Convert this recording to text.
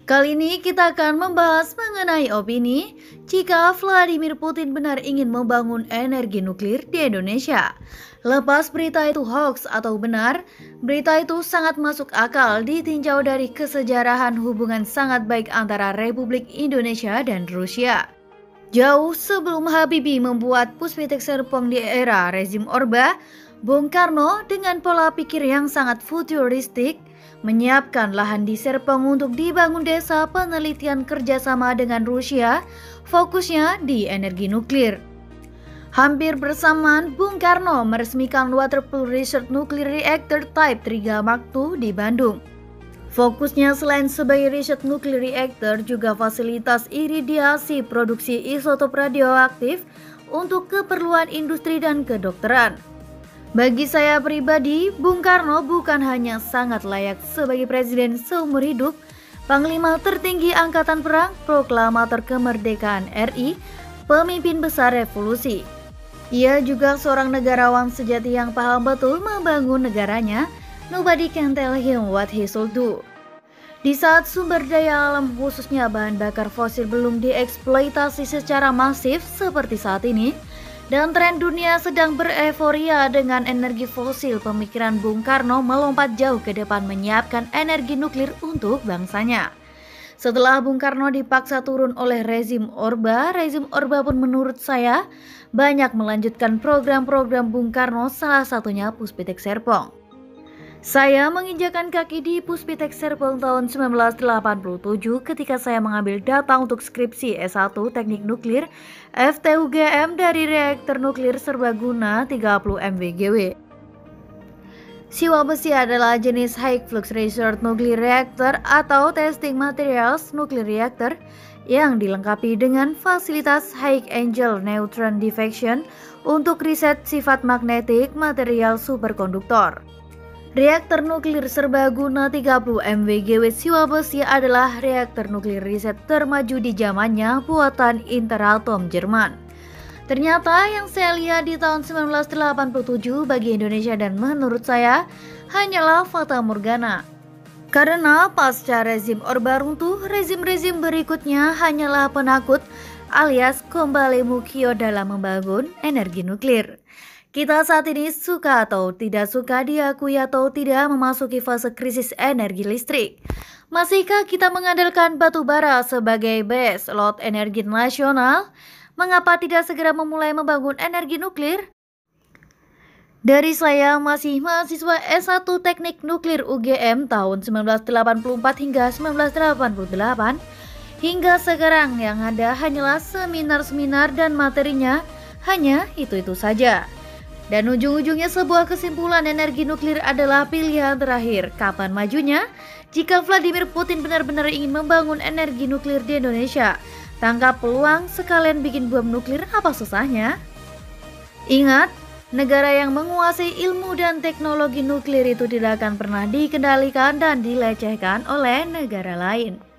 Kali ini kita akan membahas mengenai opini jika Vladimir Putin benar ingin membangun energi nuklir di Indonesia. Lepas berita itu hoax atau benar, berita itu sangat masuk akal ditinjau dari kesejarahan hubungan sangat baik antara Republik Indonesia dan Rusia. Jauh sebelum Habibie membuat Puspitek Serpong di era rezim Orba, Bung Karno dengan pola pikir yang sangat futuristik menyiapkan lahan di Serpong untuk dibangun desa penelitian kerjasama dengan Rusia, fokusnya di energi nuklir. Hampir bersamaan, Bung Karno meresmikan Waterpool Research Nuclear Reactor Type 3 Mark II di Bandung. Fokusnya selain sebagai riset nuklir reaktor juga fasilitas iridiasi produksi isotop radioaktif untuk keperluan industri dan kedokteran. Bagi saya pribadi, Bung Karno bukan hanya sangat layak sebagai presiden seumur hidup, Panglima tertinggi Angkatan Perang, proklamator kemerdekaan RI, pemimpin besar revolusi. Ia juga seorang negarawan sejati yang paham betul membangun negaranya. Nobody can tell him what he should do. Di saat sumber daya alam khususnya bahan bakar fosil belum dieksploitasi secara masif seperti saat ini, dan tren dunia sedang bereforia dengan energi fosil, pemikiran Bung Karno melompat jauh ke depan menyiapkan energi nuklir untuk bangsanya. Setelah Bung Karno dipaksa turun oleh rezim Orba pun menurut saya banyak melanjutkan program-program Bung Karno, salah satunya Puspitek Serpong. Saya menginjakan kaki di Puspitek Serpong tahun 1987 ketika saya mengambil data untuk skripsi S1 Teknik Nuklir FTUGM dari reaktor nuklir serbaguna 30 MWGW. Siwa besi adalah jenis High Flux Research Nuclear Reactor atau Testing Materials Nuclear Reactor yang dilengkapi dengan fasilitas High Angle Neutron Diffraction untuk riset sifat magnetik material superkonduktor. Reaktor nuklir serbaguna 30 MWGW Siwa besi adalah reaktor nuklir riset termaju di zamannya buatan Interatom Jerman. Ternyata yang saya lihat di tahun 1987 bagi Indonesia dan menurut saya hanyalah fata morgana. Karena pasca rezim Orba runtuh, rezim-rezim berikutnya hanyalah penakut alias kembali mukio dalam membangun energi nuklir. Kita saat ini suka atau tidak suka, diakui atau tidak, memasuki fase krisis energi listrik. Masihkah kita mengandalkan batu bara sebagai base load energi nasional? Mengapa tidak segera memulai membangun energi nuklir? Dari saya masih mahasiswa S1 Teknik Nuklir UGM tahun 1984 hingga 1988, hingga sekarang yang ada hanyalah seminar-seminar dan materinya hanya itu-itu saja. Dan ujung-ujungnya sebuah kesimpulan energi nuklir adalah pilihan terakhir. Kapan majunya? Jika Vladimir Putin benar-benar ingin membangun energi nuklir di Indonesia, tangkap peluang sekalian bikin bom nuklir, apa susahnya? Ingat, negara yang menguasai ilmu dan teknologi nuklir itu tidak akan pernah dikendalikan dan dilecehkan oleh negara lain.